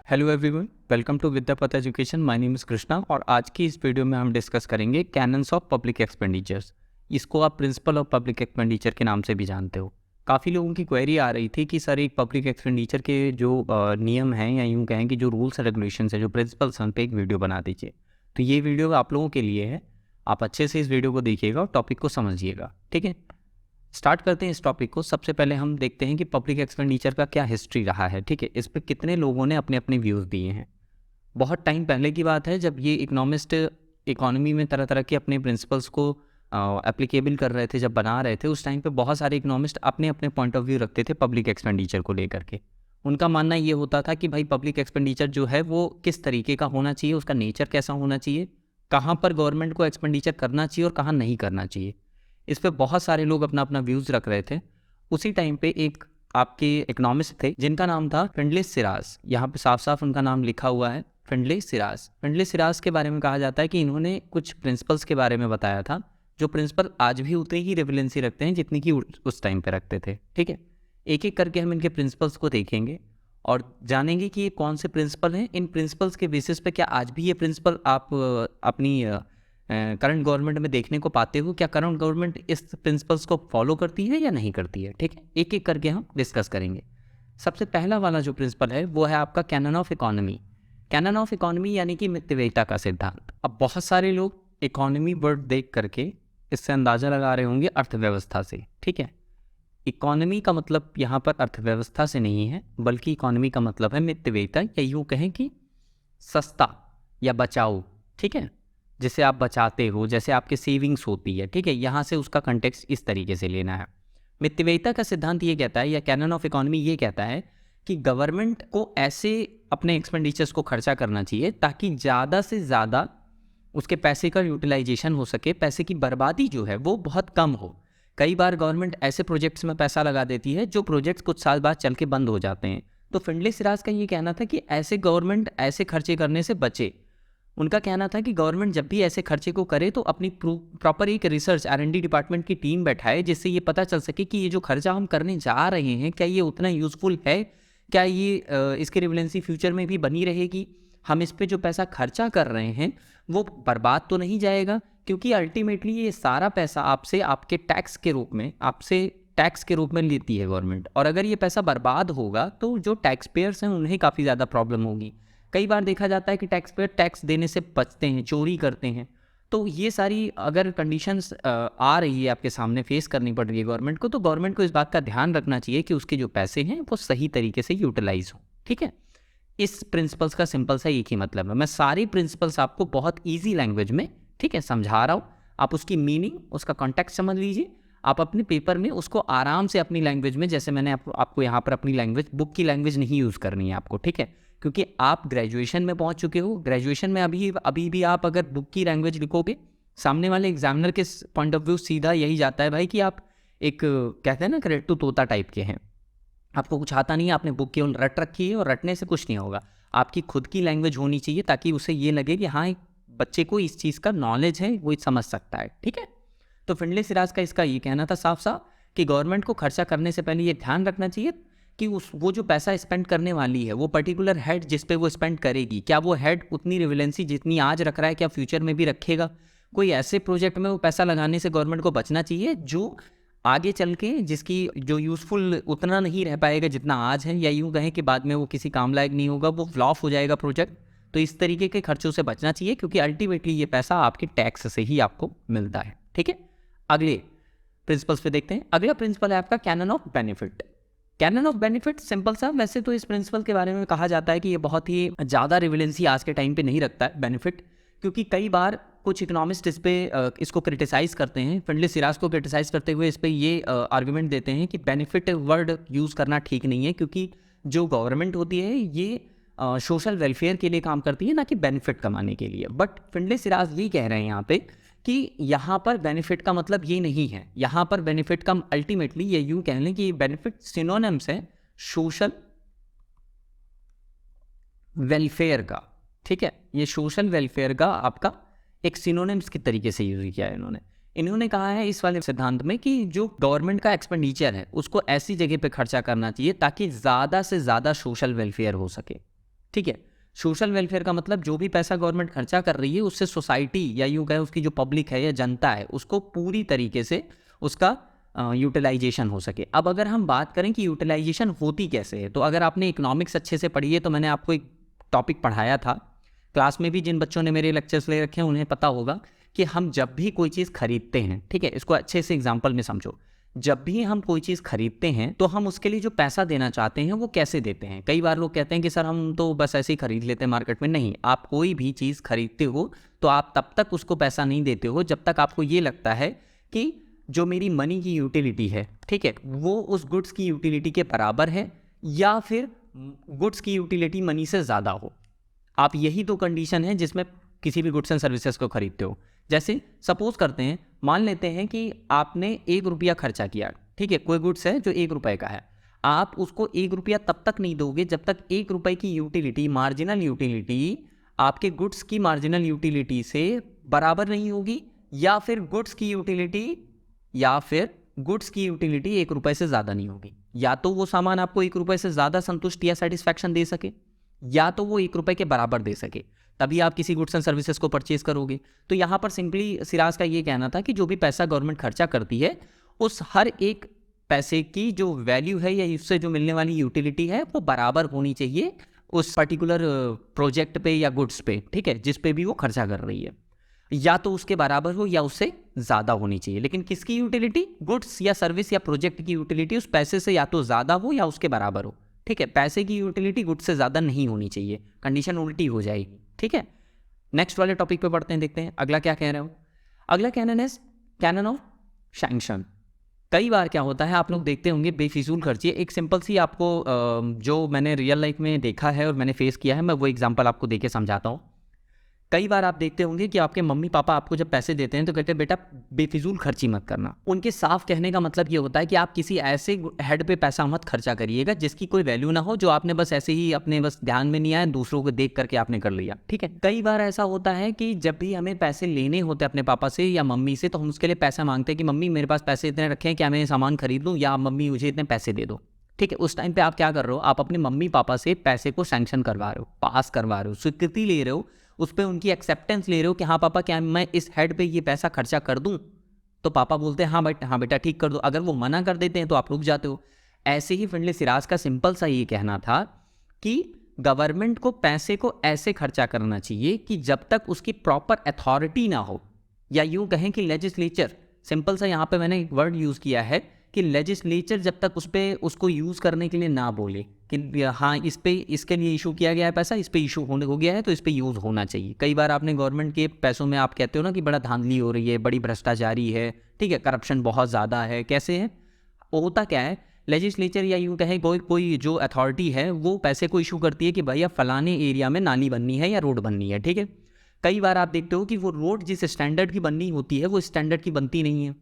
Hello everyone, welcome to Vidyapath education. My name is Krishna और आज की इस वीडियो में हम डिस्कस करेंगे कैनन्स ऑफ पब्लिक एक्सपेंडिचर्स। इसको आप प्रिंसिपल ऑफ पब्लिक एक्सपेंडिचर के नाम से भी जानते हो। काफ़ी लोगों की क्वेरी आ रही थी कि सर एक पब्लिक एक्सपेंडिचर के जो नियम हैं या यूँ कहें कि जो रूल्स एंड रेगुलेशंस हैं, जो प्रिंसिपल्स हैं, उन पे एक वीडियो बना दीजिए। तो ये वीडियो आप लोगों के लिए है। आप अच्छे से इस वीडियो को देखिएगा और टॉपिक को समझिएगा, ठीक है। स्टार्ट करते हैं इस टॉपिक को। सबसे पहले हम देखते हैं कि पब्लिक एक्सपेंडिचर का क्या हिस्ट्री रहा है, ठीक है। इस पर कितने लोगों ने अपने अपने व्यूज़ दिए हैं। बहुत टाइम पहले की बात है जब ये इकोनॉमिस्ट इकोनॉमी में तरह तरह के अपने प्रिंसिपल्स को एप्लीकेबल कर रहे थे, जब बना रहे थे, उस टाइम पे बहुत सारे इकोनॉमिस्ट अपने अपने पॉइंट ऑफ व्यू रखते थे पब्लिक एक्सपेंडिचर को लेकर के। उनका मानना ये होता था कि भाई पब्लिक एक्सपेंडिचर जो है वो किस तरीके का होना चाहिए, उसका नेचर कैसा होना चाहिए, कहाँ पर गवर्नमेंट को एक्सपेंडिचर करना चाहिए और कहाँ नहीं करना चाहिए। इस पर बहुत सारे लोग अपना अपना व्यूज़ रख रहे थे। उसी टाइम पे एक आपके इकोनॉमिस्ट थे जिनका नाम था फिंडले सिराज। यहाँ पे साफ साफ उनका नाम लिखा हुआ है, फिंडले सिराज। फिंडले सिराज के बारे में कहा जाता है कि इन्होंने कुछ प्रिंसिपल्स के बारे में बताया था, जो प्रिंसिपल आज भी उतनी ही रिलेवेंसी रखते हैं जितनी कि उस टाइम पे रखते थे, ठीक है। एक एक करके हम इनके प्रिंसिपल्स को देखेंगे और जानेंगे कि ये कौन से प्रिंसिपल हैं। इन प्रिंसिपल्स के बेसिस पे क्या आज भी ये प्रिंसिपल आप अपनी करंट गवर्नमेंट में देखने को पाते हो। क्या करंट गवर्नमेंट इस प्रिंसिपल्स को फॉलो करती है या नहीं करती है, ठीक है। एक एक करके हम डिस्कस करेंगे। सबसे पहला वाला जो प्रिंसिपल है वो है आपका canon of economy. Canon of economy यानी कि मितव्ययिता का सिद्धांत। अब बहुत सारे लोग इकोनॉमी वर्ड देख करके इससे अंदाज़ा लगा रहे होंगे अर्थव्यवस्था से, ठीक है। इकोनॉमी का मतलब यहाँ पर अर्थव्यवस्था से नहीं है, बल्कि इकोनॉमी का मतलब है मितव्ययिता, या यूँ कहें कि सस्ता या बचाओ, ठीक है। जिसे आप बचाते हो, जैसे आपके सेविंग्स होती है, ठीक है। यहाँ से उसका कंटेक्स्ट इस तरीके से लेना है। मितव्ययिता का सिद्धांत ये कहता है, या कैनन ऑफ इकोनॉमी ये कहता है कि गवर्नमेंट को ऐसे अपने एक्सपेंडिचर्स को खर्चा करना चाहिए ताकि ज़्यादा से ज़्यादा उसके पैसे का यूटिलाइजेशन हो सके, पैसे की बर्बादी जो है वो बहुत कम हो। कई बार गवर्नमेंट ऐसे प्रोजेक्ट्स में पैसा लगा देती है जो प्रोजेक्ट्स कुछ साल बाद चल के बंद हो जाते हैं। तो फिंडले सिराज का ये कहना था कि ऐसे गवर्नमेंट ऐसे खर्चे करने से बचे। उनका कहना था कि गवर्नमेंट जब भी ऐसे खर्चे को करे तो अपनी प्रॉपर एक रिसर्च R&D डिपार्टमेंट की टीम बैठाए, जिससे ये पता चल सके कि ये जो खर्चा हम करने जा रहे हैं क्या ये उतना यूज़फुल है, क्या ये इसकी रिलेवेंसी फ्यूचर में भी बनी रहेगी, हम इस पे जो पैसा खर्चा कर रहे हैं वो बर्बाद तो नहीं जाएगा। क्योंकि अल्टीमेटली ये सारा पैसा आपसे आपके टैक्स के रूप में, आपसे टैक्स के रूप में लेती है गवर्नमेंट, और अगर ये पैसा बर्बाद होगा तो जो टैक्स पेयर्स हैं उन्हें काफ़ी ज़्यादा प्रॉब्लम होगी। कई बार देखा जाता है कि टैक्स पेयर टैक्स देने से बचते हैं, चोरी करते हैं। तो ये सारी अगर कंडीशंस आ रही है आपके सामने, फेस करनी पड़ रही है गवर्नमेंट को, तो गवर्नमेंट को इस बात का ध्यान रखना चाहिए कि उसके जो पैसे हैं वो सही तरीके से यूटिलाइज हो, ठीक है। इस प्रिंसिपल्स का सिंपल सा एक ही मतलब है। मैं सारे प्रिंसिपल्स आपको बहुत ईजी लैंग्वेज में, ठीक है, समझा रहा हूँ। आप उसकी मीनिंग, उसका कॉन्टेक्स्ट समझ लीजिए। आप अपने पेपर में उसको आराम से अपनी लैंग्वेज में, जैसे मैंने आपको यहाँ पर अपनी लैंग्वेज, बुक की लैंग्वेज नहीं यूज़ करनी है आपको, ठीक है। क्योंकि आप ग्रेजुएशन में पहुंच चुके हो। ग्रेजुएशन में अभी भी आप अगर बुक की लैंग्वेज लिखोगे, सामने वाले एग्जामिनर के पॉइंट ऑफ व्यू सीधा यही जाता है भाई कि आप एक, कहते हैं ना, करेक्टू तोता टाइप के हैं। आपको कुछ आता नहीं है, आपने बुक केवल रट रखी है और रटने से कुछ नहीं होगा। आपकी खुद की लैंग्वेज होनी चाहिए ताकि उसे ये लगे कि हाँ, एक बच्चे को इस चीज़ का नॉलेज है, वो समझ सकता है, ठीक है। तो फिंडले सिराज का इसका ये कहना था साफ साफ कि गवर्नमेंट को खर्चा करने से पहले ये ध्यान रखना चाहिए कि वो जो पैसा स्पेंड करने वाली है, वो पर्टिकुलर हेड जिस पे वो स्पेंड करेगी, क्या वो हेड उतनी रिलेवेंसी जितनी आज रख रहा है क्या फ्यूचर में भी रखेगा। कोई ऐसे प्रोजेक्ट में वो पैसा लगाने से गवर्नमेंट को बचना चाहिए जो आगे चल के, जिसकी जो यूज़फुल उतना नहीं रह पाएगा जितना आज है, या यूँ कहें कि बाद में वो किसी काम लायक नहीं होगा, वो फ्लॉप हो जाएगा प्रोजेक्ट। तो इस तरीके के खर्चों से बचना चाहिए, क्योंकि अल्टीमेटली ये पैसा आपके टैक्स से ही आपको मिलता है, ठीक है। अगले प्रिंसिपल्स पे देखते हैं। अगला प्रिंसिपल है आपका canon of benefit. Canon of benefit simple सा, वैसे तो इस प्रिंसिपल के बारे में कहा जाता है कि ये बहुत ही ज़्यादा रिलेवेंसी आज के टाइम पे नहीं रखता है बेनिफिट, क्योंकि कई बार कुछ इकोनॉमिस्ट इसको क्रिटिसाइज़ करते हैं। फिंडले सिराज को क्रिटिसाइज़ करते हुए इस पर ये आर्गूमेंट देते हैं कि बेनिफिट वर्ड यूज़ करना ठीक नहीं है, क्योंकि जो गवर्नमेंट होती है ये सोशल वेलफेयर के लिए काम करती है, ना कि बेनिफिट कमाने के लिए। बट फिंडले सिराज ये कह रहे हैं यहाँ पे कि यहाँ पर बेनिफिट का मतलब ये नहीं है। यहाँ पर बेनिफिट का अल्टीमेटली ये यूँ कह लें कि बेनिफिट सिनोनिम्स है सोशल वेलफेयर का, ठीक है। ये सोशल वेलफेयर का आपका एक सिनोनिम्स के तरीके से यूज किया है इन्होंने कहा है इस वाले सिद्धांत में कि जो गवर्नमेंट का एक्सपेंडिचर है उसको ऐसी जगह पे खर्चा करना चाहिए ताकि ज़्यादा से ज़्यादा सोशल वेलफेयर हो सके, ठीक है। सोशल वेलफेयर का मतलब जो भी पैसा गवर्नमेंट खर्चा कर रही है उससे सोसाइटी या यूँ कहें उसकी जो पब्लिक है या जनता है उसको पूरी तरीके से उसका यूटिलाइजेशन हो सके। अब अगर हम बात करें कि यूटिलाइजेशन होती कैसे है, तो अगर आपने इकोनॉमिक्स अच्छे से पढ़ी है तो मैंने आपको एक टॉपिक पढ़ाया था क्लास में भी, जिन बच्चों ने मेरे लेक्चर्स ले रखे हैं उन्हें पता होगा कि हम जब भी कोई चीज़ खरीदते हैं, ठीक है, इसको अच्छे से एग्जाम्पल में समझो, जब भी हम कोई चीज़ खरीदते हैं तो हम उसके लिए जो पैसा देना चाहते हैं वो कैसे देते हैं। कई बार लोग कहते हैं कि सर हम तो बस ऐसे ही खरीद लेते हैं मार्केट में। नहीं, आप कोई भी चीज़ खरीदते हो तो आप तब तक उसको पैसा नहीं देते हो जब तक आपको ये लगता है कि जो मेरी मनी की यूटिलिटी है, ठीक है, वो उस गुड्स की यूटिलिटी के बराबर है या फिर गुड्स की यूटिलिटी मनी से ज़्यादा हो। आप यही तो कंडीशन है जिसमें किसी भी गुड्स एंड सर्विसेज को खरीदते हो। जैसे सपोज करते हैं, मान लेते हैं कि आपने 1 रुपया खर्चा किया, ठीक है, कोई गुड्स है जो 1 रुपये का है, आप उसको 1 रुपया तब तक नहीं दोगे जब तक 1 रुपये की यूटिलिटी, मार्जिनल यूटिलिटी आपके गुड्स की मार्जिनल यूटिलिटी से बराबर नहीं होगी या फिर गुड्स की यूटिलिटी 1 रुपये से ज़्यादा नहीं होगी। या तो वो सामान आपको 1 रुपये से ज़्यादा संतुष्टि या सेटिस्फैक्शन दे सके या तो वो 1 रुपये के बराबर दे सके, तभी आप किसी गुड्स एंड सर्विसेज को परचेज करोगे। तो यहाँ पर सिंपली सिराज का ये कहना था कि जो भी पैसा गवर्नमेंट खर्चा करती है उस हर एक पैसे की जो वैल्यू है या उससे जो मिलने वाली यूटिलिटी है वो बराबर होनी चाहिए उस पर्टिकुलर प्रोजेक्ट पे या गुड्स पे, ठीक है, जिस पे भी वो खर्चा कर रही है, या तो उसके बराबर हो या उससे ज़्यादा होनी चाहिए। लेकिन किसकी यूटिलिटी, गुड्स या सर्विस या प्रोजेक्ट की यूटिलिटी उस पैसे से या तो ज़्यादा हो या उसके बराबर हो, ठीक है। पैसे की यूटिलिटी गुड्स से ज़्यादा नहीं होनी चाहिए, कंडीशन उल्टी हो जाएगी, ठीक है। नेक्स्ट वाले टॉपिक पे पढ़ते हैं, देखते हैं अगला क्या कह रहे हो। अगला कैनन ऑफ सैंक्शन। कई बार क्या होता है, आप लोग देखते होंगे बेफिजूल खर्ची। एक सिंपल सी आपको जो मैंने रियल लाइफ में देखा है और मैंने फेस किया है, मैं वो एग्जांपल आपको देके समझाता हूँ। कई बार आप देखते होंगे कि आपके मम्मी पापा आपको जब पैसे देते हैं तो कहते हैं बेटा बेफिजूल खर्ची मत करना। उनके साफ कहने का मतलब ये होता है कि आप किसी ऐसे हेड पे पैसा मत खर्चा करिएगा जिसकी कोई वैल्यू ना हो, जो आपने बस ऐसे ही अपने बस ध्यान में नहीं आया, दूसरों को देख करके आपने कर लिया, ठीक है। कई बार ऐसा होता है कि जब भी हमें पैसे लेने होते हैं अपने पापा से या मम्मी से, तो हम उसके लिए पैसा मांगते हैं कि मम्मी मेरे पास पैसे इतने रखे हैं, क्या मैं ये सामान खरीद लूँ, या मम्मी मुझे इतने पैसे दे दो, ठीक है। उस टाइम पे आप क्या कर रहे हो, आप अपने मम्मी पापा से पैसे को सैंक्शन करवा रहे हो, पास करवा रहे हो, स्वीकृति ले रहे हो, उस पर उनकी एक्सेप्टेंस ले रहे हो कि हाँ पापा क्या मैं इस हेड पे ये पैसा खर्चा कर दूं। तो पापा बोलते हैं हाँ बेटा ठीक कर दो। अगर वो मना कर देते हैं तो आप रुक जाते हो। ऐसे ही फ्रेंडली सिराज का सिंपल सा ये कहना था कि गवर्नमेंट को पैसे को ऐसे खर्चा करना चाहिए कि जब तक उसकी प्रॉपर अथॉरिटी ना हो, या यूँ कहें कि लेजिस्लेचर, सिंपल सा यहाँ पे मैंने एक वर्ड यूज़ किया है कि लेजिस्लेचर जब तक उसको यूज़ करने के लिए ना बोले कि हाँ इस पे इसके लिए इशू किया गया है पैसा, इस पे इशू हो गया है तो इस पे यूज़ होना चाहिए। कई बार आपने गवर्नमेंट के पैसों में आप कहते हो ना कि बड़ा धांधली हो रही है, बड़ी भ्रष्टाचारी है, ठीक है, करप्शन बहुत ज़्यादा है। कैसे है, होता क्या है, लेजिस्लेचर या यूँ कहें कोई जो अथॉरिटी है वो पैसे को इशू करती है कि भैया फलाने एरिया में नाली बननी है या रोड बननी है, ठीक है। कई बार आप देखते हो कि वो रोड जिस स्टैंडर्ड की बननी होती है वो स्टैंडर्ड की बनती नहीं है।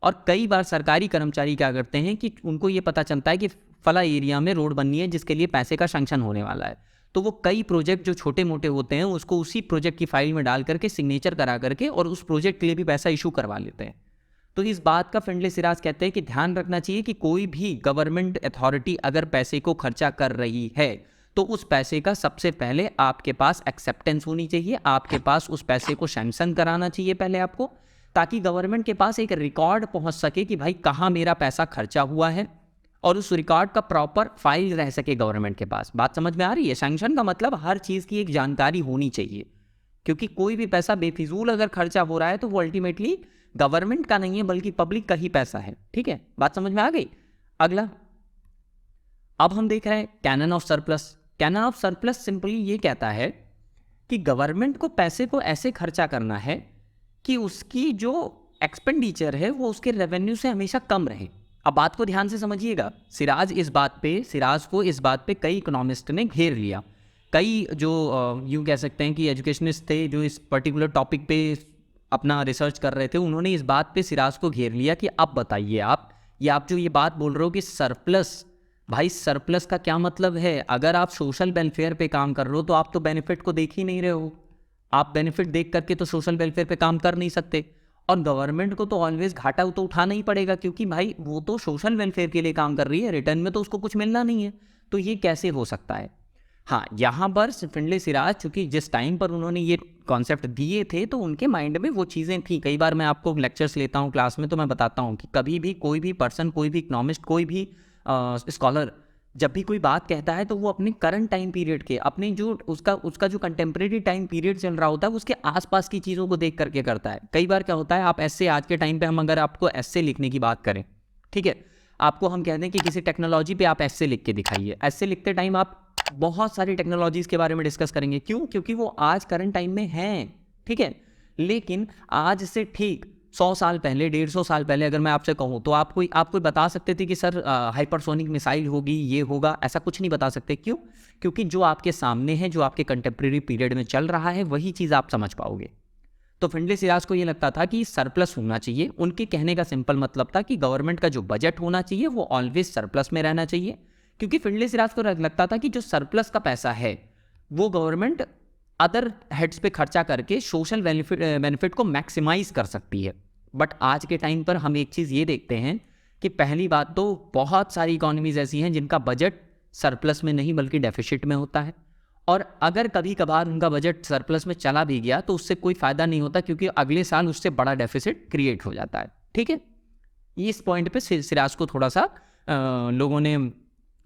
और कई बार सरकारी कर्मचारी क्या करते हैं कि उनको ये पता चलता है कि फला एरिया में रोड बननी है जिसके लिए पैसे का सैंक्शन होने वाला है, तो वो कई प्रोजेक्ट जो छोटे मोटे होते हैं उसको उसी प्रोजेक्ट की फाइल में डाल करके सिग्नेचर करा करके और उस प्रोजेक्ट के लिए भी पैसा इशू करवा लेते हैं। तो इस बात का फ्रेंडली सिराज कहते हैं कि ध्यान रखना चाहिए कि कोई भी गवर्नमेंट अथॉरिटी अगर पैसे को खर्चा कर रही है तो उस पैसे का सबसे पहले आपके पास एक्सेप्टेंस होनी चाहिए, आपके पास उस पैसे को सैंक्शन कराना चाहिए पहले आपको, ताकि गवर्नमेंट के पास एक रिकॉर्ड पहुंच सके कि भाई कहाँ मेरा पैसा खर्चा हुआ है और उस रिकॉर्ड का प्रॉपर फाइल रह सके गवर्नमेंट के पास। बात समझ में आ रही है? सैंक्शन का मतलब हर चीज़ की एक जानकारी होनी चाहिए, क्योंकि कोई भी पैसा बेफिजूल अगर खर्चा हो रहा है तो वो अल्टीमेटली गवर्नमेंट का नहीं है बल्कि पब्लिक का ही पैसा है, ठीक है। बात समझ में आ गई? अगला अब हम देख रहे हैं canon of surplus. Canon of surplus simply ये कहता है कि गवर्नमेंट को पैसे को ऐसे खर्चा करना है कि उसकी जो एक्सपेंडिचर है वो उसके रेवेन्यू से हमेशा कम रहे। अब बात को ध्यान से समझिएगा, सिराज को इस बात पे कई इकोनॉमिस्ट ने घेर लिया। कई जो यूँ कह सकते हैं कि एजुकेशनिस्ट थे जो इस पर्टिकुलर टॉपिक पे अपना रिसर्च कर रहे थे, उन्होंने इस बात पे सिराज को घेर लिया कि अब बताइए आप जो ये बात बोल रहे हो कि सरप्लस, भाई सरप्लस का क्या मतलब है? अगर आप सोशल वेलफेयर पे काम कर रहे हो तो आप तो बेनिफिट को देख ही नहीं रहे हो। आप बेनिफिट देख करके तो सोशल वेलफेयर पे काम कर नहीं सकते, और गवर्नमेंट को तो ऑलवेज घाटा तो उठाना ही पड़ेगा, क्योंकि भाई वो तो सोशल वेलफेयर के लिए काम कर रही है, रिटर्न में तो उसको कुछ मिलना नहीं है। तो ये कैसे हो सकता है? हाँ, यहाँ पर फिंडले सिराज, चूँकि जिस टाइम पर उन्होंने ये कॉन्सेप्ट दिए थे तो उनके माइंड में वो चीज़ें थी। कई बार मैं आपको लेक्चर्स लेता हूँ क्लास में, तो मैं बताता हूँ कि कभी भी कोई भी पर्सन, कोई भी इकोनॉमिस्ट, कोई भी स्कॉलर जब भी कोई बात कहता है तो वो अपने करंट टाइम पीरियड के, अपने जो उसका जो कंटेम्प्रेरी टाइम पीरियड चल रहा होता है उसके आसपास की चीज़ों को देख करके करता है। कई बार क्या होता है, आप ऐसे आज के टाइम पे हम अगर आपको ऐसे लिखने की बात करें, ठीक है, आपको हम कह दें कि किसी टेक्नोलॉजी पे आप ऐसे लिख के दिखाइए, ऐसे लिखते टाइम आप बहुत सारी टेक्नोलॉजीज़ के बारे में डिस्कस करेंगे। क्यों? क्योंकि वो आज करंट टाइम में हैं, ठीक है। लेकिन आज से ठीक 100 साल पहले, 150 साल पहले अगर मैं आपसे कहूँ तो आप कोई बता सकते थे कि सर हाइपरसोनिक मिसाइल होगी, ये होगा? ऐसा कुछ नहीं बता सकते। क्यों? क्योंकि जो आपके सामने है, जो आपके कंटेम्प्रेरी पीरियड में चल रहा है, वही चीज़ आप समझ पाओगे। तो फिंडले सिराज को ये लगता था कि सरप्लस होना चाहिए। उनके कहने का सिंपल मतलब था कि गवर्नमेंट का जो बजट होना चाहिए वो ऑलवेज सरप्लस में रहना चाहिए। क्योंकि फिंडले सिराज को लगता था कि जो सरप्लस का पैसा है वो गवर्नमेंट अदर हेड्स पे खर्चा करके सोशल बेनिफिट को मैक्सिमाइज कर सकती है। बट आज के टाइम पर हम एक चीज़ ये देखते हैं कि पहली बात तो बहुत सारी इकोनॉमीज ऐसी हैं जिनका बजट सरप्लस में नहीं बल्कि डेफिसिट में होता है, और अगर कभी कभार उनका बजट सरप्लस में चला भी गया तो उससे कोई फ़ायदा नहीं होता, क्योंकि अगले साल उससे बड़ा डेफिसिट क्रिएट हो जाता है। ठीक है, इस पॉइंट पे सिराज को थोड़ा सा लोगों ने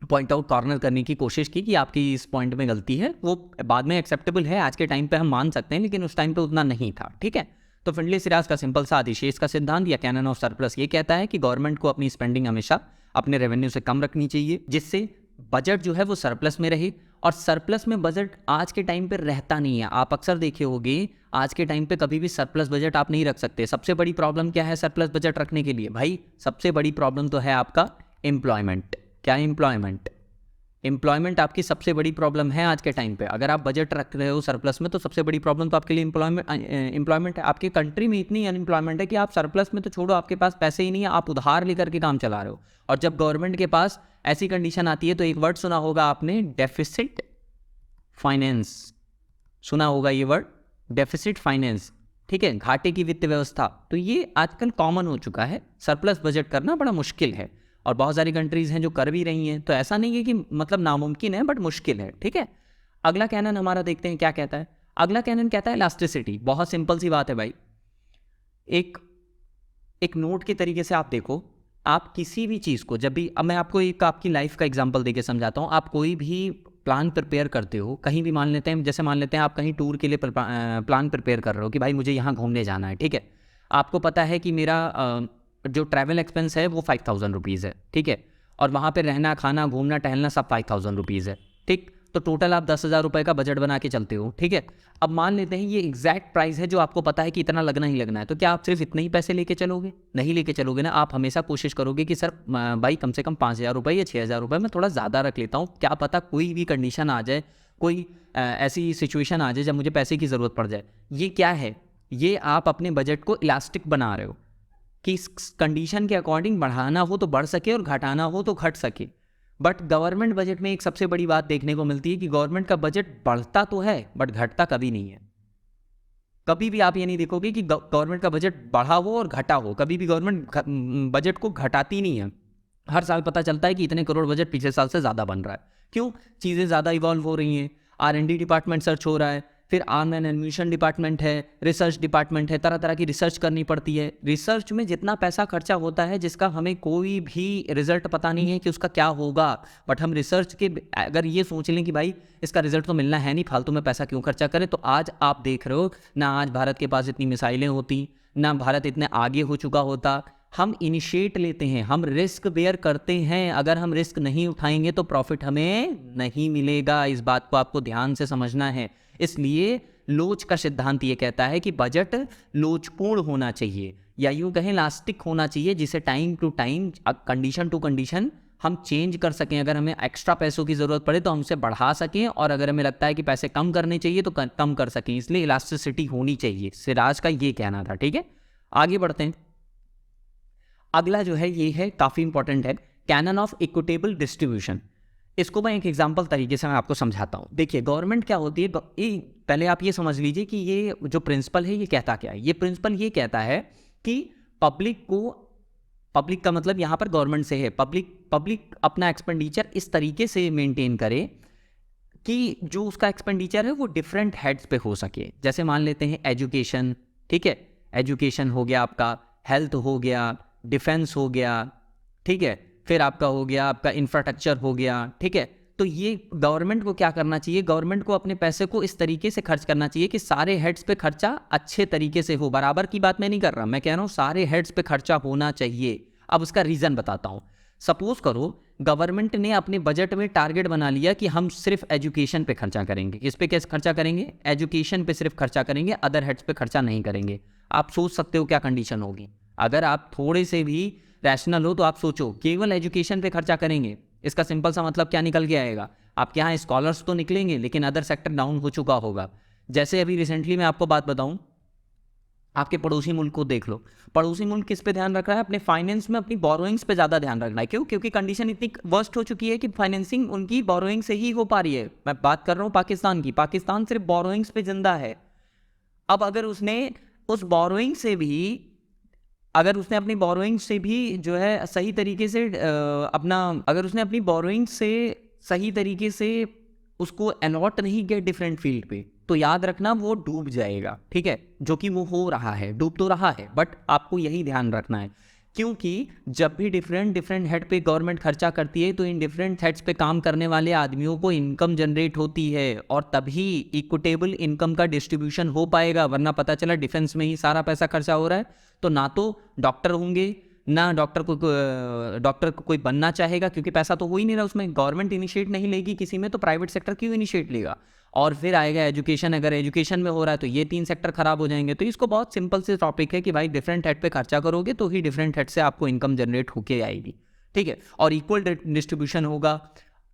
पॉइंट आउट कॉर्नर करने की कोशिश की कि आपकी इस पॉइंट में गलती है। वो बाद में एक्सेप्टेबल है, आज के टाइम पे हम मान सकते हैं, लेकिन उस टाइम पे उतना नहीं था। ठीक है, तो फिंडले सिराज का सिंपल सा अधिशेष का सिद्धांत या कैनन ऑफ सरप्लस ये कहता है कि गवर्नमेंट को अपनी स्पेंडिंग हमेशा अपने रेवेन्यू से कम रखनी चाहिए, जिससे बजट जो है वो सरप्लस में रहे। और सरप्लस में बजट आज के टाइम पे रहता नहीं है। आप अक्सर देखे होंगे आज के टाइम पे कभी भी सरप्लस बजट आप नहीं रख सकते। सबसे बड़ी प्रॉब्लम क्या है सरप्लस बजट रखने के लिए? भाई सबसे बड़ी प्रॉब्लम तो है आपका एम्प्लॉयमेंट। क्या एम्प्लॉयमेंट? एम्प्लॉयमेंट आपकी सबसे बड़ी प्रॉब्लम है आज के टाइम पे। अगर आप बजट रख रहे हो सरप्लस में तो सबसे बड़ी प्रॉब्लम तो आपके लिए एम्प्लॉयमेंट है। आपकी कंट्री में इतनी अनएम्प्लॉयमेंट है कि आप सरप्लस में तो छोड़ो, आपके पास पैसे ही नहीं है, आप उधार लेकर के काम चला रहे हो। और जब गवर्नमेंट के पास ऐसी कंडीशन आती है तो एक वर्ड सुना होगा आपने, डेफिसिट फाइनेंस। सुना होगा ये वर्ड, डेफिसिट फाइनेंस। ठीक है, घाटे की वित्त व्यवस्था। तो ये आजकल कॉमन हो चुका है, सरप्लस बजट करना बड़ा मुश्किल है और बहुत सारी कंट्रीज हैं जो कर भी रही हैं। तो ऐसा नहीं है कि मतलब नामुमकिन है, बट मुश्किल है। ठीक है, अगला कैनन हमारा देखते हैं क्या कहता है। अगला कैनन कहता है इलास्टिसिटी। बहुत सिंपल सी बात है भाई, एक नोट के तरीके से आप देखो, आप किसी भी चीज़ को जब भी, अब मैं आपको एक आपकी लाइफ का एग्जांपल देके समझाता हूँ। आप कोई भी प्लान प्रिपेयर करते हो, कहीं भी मान लेते हैं, जैसे मान लेते हैं आप कहीं टूर के लिए प्लान प्रिपेयर कर रहे हो कि भाई मुझे यहाँ घूमने जाना है। ठीक है, आपको पता है कि मेरा जो ट्रैवल एक्सपेंस है वो 5000 रुपीज़ है। ठीक है, और वहाँ पे रहना, खाना, घूमना, टहलना सब 5000 रुपीज़ है। ठीक, तो टोटल आप 10,000 रुपये का बजट बना के चलते हो। ठीक है, अब मान लेते हैं ये एग्जैक्ट प्राइस है जो आपको पता है कि इतना लगना ही लगना है। तो क्या आप सिर्फ इतने ही पैसे लेके चलोगे? नहीं लेके चलोगे ना। आप हमेशा कोशिश करोगे कि सर भाई कम से कम 5,000 रुपये या 6,000 रुपये मैं थोड़ा ज़्यादा रख लेता हूँ, क्या पता कोई भी कंडीशन आ जाए, कोई ऐसी सिचुएशन आ जाए जब मुझे पैसे की ज़रूरत पड़ जाए। ये क्या है? ये आप अपने बजट को इलास्टिक बना रहे हो कि इस कंडीशन के अकॉर्डिंग बढ़ाना हो तो बढ़ सके और घटाना हो तो घट सके। बट गवर्नमेंट बजट में एक सबसे बड़ी बात देखने को मिलती है कि गवर्नमेंट का बजट बढ़ता तो है बट घटता कभी नहीं है। कभी भी आप ये नहीं देखोगे कि गवर्नमेंट का बजट बढ़ा हो और घटा हो। कभी भी गवर्नमेंट बजट को घटाती नहीं है। हर साल पता चलता है कि इतने करोड़ बजट पिछले साल से ज़्यादा बन रहा है। क्यों? चीज़ें ज़्यादा इवॉल्व हो रही हैं, R&D डिपार्टमेंट सर्च हो रहा है, फिर आर्म एंड एम्यूनिशन डिपार्टमेंट है, रिसर्च डिपार्टमेंट है, तरह तरह की रिसर्च करनी पड़ती है। रिसर्च में जितना पैसा खर्चा होता है जिसका हमें कोई भी रिजल्ट पता नहीं है कि उसका क्या होगा, बट हम रिसर्च के अगर ये सोच लें कि भाई इसका रिजल्ट तो मिलना है नहीं, फालतू में पैसा क्यों खर्चा करें, तो आज आप देख रहे हो ना, आज भारत के पास इतनी मिसाइलें होती ना, भारत इतने आगे हो चुका होता। हम इनिशिएट लेते हैं, हम रिस्क बेयर करते हैं। अगर हम रिस्क नहीं उठाएंगे तो प्रॉफिट हमें नहीं मिलेगा। इस बात को आपको ध्यान से समझना है। इसलिए लोच का सिद्धांत ये कहता है कि बजट लोचपूर्ण होना चाहिए, या यूं कहें इलास्टिक होना चाहिए, जिसे time to time, condition to condition हम चेंज कर सकें। अगर हमें एक्स्ट्रा पैसों की ज़रूरत पड़े तो हम उसे बढ़ा सकें, और अगर हमें लगता है कि पैसे कम करने चाहिए तो कम कर सकें। इसलिए इलास्टिसिटी होनी चाहिए, सिराज का ये कहना था। ठीक है, आगे बढ़ते हैं। अगला जो है ये है, काफ़ी इंपॉर्टेंट है, कैनन ऑफ इक्विटेबल डिस्ट्रीब्यूशन। इसको मैं एक एग्जाम्पल तरीके से मैं आपको समझाता हूँ। देखिए गवर्नमेंट क्या होती है, पहले आप ये समझ लीजिए कि ये जो प्रिंसिपल है ये कहता क्या है। ये प्रिंसिपल ये कहता है कि पब्लिक को, पब्लिक का मतलब यहाँ पर गवर्नमेंट से है, पब्लिक अपना एक्सपेंडिचर इस तरीके से मेंटेन करे कि जो उसका एक्सपेंडिचर है वो डिफरेंट हेड्स पे हो सके। जैसे मान लेते हैं एजुकेशन, ठीक है, एजुकेशन हो गया आपका, हेल्थ हो गया, डिफेंस हो गया, ठीक है, फिर आपका हो गया आपका इंफ्रास्ट्रक्चर हो गया, ठीक है। तो ये गवर्नमेंट को क्या करना चाहिए, गवर्नमेंट को अपने पैसे को इस तरीके से खर्च करना चाहिए कि सारे हेड्स पे खर्चा अच्छे तरीके से हो। बराबर की बात मैं नहीं कर रहा, मैं कह रहा हूँ सारे हेड्स पे खर्चा होना चाहिए। अब उसका रीज़न बताता हूँ। सपोज करो गवर्नमेंट ने अपने बजट में टारगेट बना लिया कि हम सिर्फ एजुकेशन पे खर्चा करेंगे। किस पे कैसे खर्चा करेंगे, एजुकेशन पे सिर्फ खर्चा करेंगे, अदर हेड्स पे खर्चा नहीं करेंगे। आप सोच सकते हो क्या कंडीशन होगी। अगर आप थोड़े से भी रैशनल हो तो आप सोचो, केवल एजुकेशन पे खर्चा करेंगे, इसका सिंपल सा मतलब क्या निकल के आएगा, आपके यहाँ स्कॉलर्स तो निकलेंगे लेकिन अदर सेक्टर डाउन हो चुका होगा। जैसे अभी रिसेंटली मैं आपको बात बताऊं, आपके पड़ोसी मुल्क को देख लो। पड़ोसी मुल्क किस पे ध्यान रख रहा है, अपने फाइनेंस में अपनी बोरोइंग्स पे ज़्यादा ध्यान रखना है। क्यों, क्योंकि कंडीशन इतनी वर्स्ट हो चुकी है कि फाइनेंसिंग उनकी बोरोइंग से ही हो पा रही है। मैं बात कर रहा हूँ पाकिस्तान की, पाकिस्तान सिर्फ बोरोइंग्स पे जिंदा है। अब अगर उसने उस बोरोइंग से भी, अगर उसने अपनी बोरोइंग से भी जो है सही तरीके से अगर उसने अपनी बोरोइंग से सही तरीके से उसको अलॉट नहीं किया डिफरेंट फील्ड पे, तो याद रखना वो डूब जाएगा, ठीक है। जो कि वो हो रहा है, डूब तो रहा है, बट आपको यही ध्यान रखना है। क्योंकि जब भी डिफरेंट हेड पे गवर्नमेंट खर्चा करती है तो इन डिफरेंट हेड्स पे काम करने वाले आदमियों को इनकम जनरेट होती है, और तभी इक्विटेबल इनकम का डिस्ट्रीब्यूशन हो पाएगा। वरना पता चला डिफेंस में ही सारा पैसा खर्चा हो रहा है, तो ना तो डॉक्टर होंगे, ना डॉक्टर को कोई बनना चाहेगा, क्योंकि पैसा तो हो ही नहीं रहा उसमें। गवर्नमेंट इनिशिएट नहीं लेगी किसी में, तो प्राइवेट सेक्टर क्यों इनिशिएट लेगा। और फिर आएगा एजुकेशन, अगर एजुकेशन में हो रहा है तो ये 3 सेक्टर खराब हो जाएंगे। तो इसको बहुत सिंपल से टॉपिक है कि भाई डिफरेंट हेड पे खर्चा करोगे तो ही डिफरेंट हेड से आपको इनकम जनरेट होके आएगी, ठीक है, और इक्वल डिस्ट्रीब्यूशन होगा।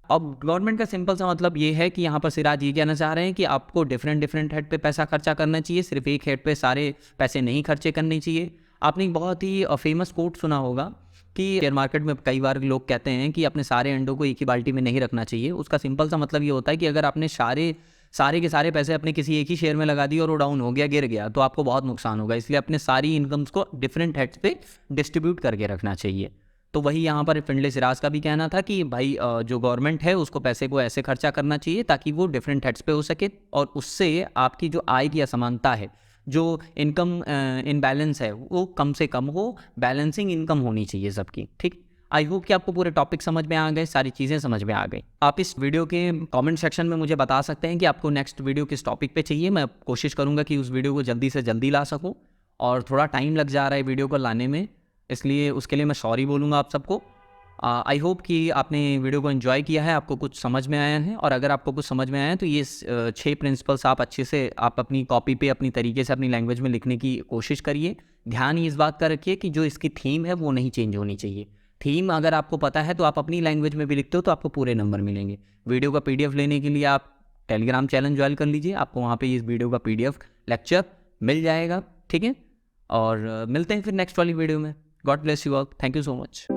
अब गवर्नमेंट का सिंपल सा मतलब ये है कि यहाँ पर सिराज ये कहना चाह रहे हैं कि आपको डिफरेंट हेड पे पैसा खर्चा करना चाहिए, सिर्फ एक हेड पे सारे पैसे नहीं खर्चे करने चाहिए। आपने एक बहुत ही फेमस कोट सुना होगा कि शेयर मार्केट में कई बार लोग कहते हैं कि अपने सारे अंडों को एक ही बाल्टी में नहीं रखना चाहिए। उसका सिंपल सा मतलब ये होता है कि अगर आपने सारे के सारे पैसे अपने किसी एक ही शेयर में लगा दिए और वो डाउन हो गया, गिर गया, तो आपको बहुत नुकसान होगा। इसलिए अपने सारी इनकम्स को डिफरेंट हेड्स पे डिस्ट्रीब्यूट करके रखना चाहिए। तो वही यहाँ पर फिंडले सिराज का भी कहना था कि भाई जो गवर्नमेंट है उसको पैसे को ऐसे खर्चा करना चाहिए ताकि वो डिफरेंट हेड्स पे हो सके, और उससे आपकी जो आय की असमानता है, जो इनकम इनबैलेंस है, वो कम से कम हो। बैलेंसिंग इनकम होनी चाहिए सबकी, ठीक। आई होप कि आपको पूरे टॉपिक समझ में आ गए, सारी चीज़ें समझ में आ गई। आप इस वीडियो के कमेंट सेक्शन में मुझे बता सकते हैं कि आपको नेक्स्ट वीडियो किस टॉपिक पे चाहिए। मैं कोशिश करूँगा कि उस वीडियो को जल्दी से जल्दी ला सकूँ, और थोड़ा टाइम लग जा रहा है वीडियो को लाने में, इसलिए उसके लिए मैं सॉरी बोलूँगा आप सबको। आई होप कि आपने वीडियो को एंजॉय किया है, आपको कुछ समझ में आया है। और अगर आपको कुछ समझ में आया है तो ये 6 प्रिंसिपल्स आप अच्छे से आप अपनी कॉपी पे अपनी तरीके से अपनी लैंग्वेज में लिखने की कोशिश करिए। ध्यान इस बात का रखिए कि जो इसकी थीम है वो नहीं चेंज होनी चाहिए। थीम अगर आपको पता है तो आप अपनी लैंग्वेज में भी लिखते हो तो आपको पूरे नंबर मिलेंगे। वीडियो का PDF लेने के लिए आप टेलीग्राम चैनल ज्वाइन कर लीजिए, आपको वहाँ पे इस वीडियो का PDF लेक्चर मिल जाएगा, ठीक है। और मिलते हैं फिर नेक्स्ट वाली वीडियो में। God bless you all, thank you so much.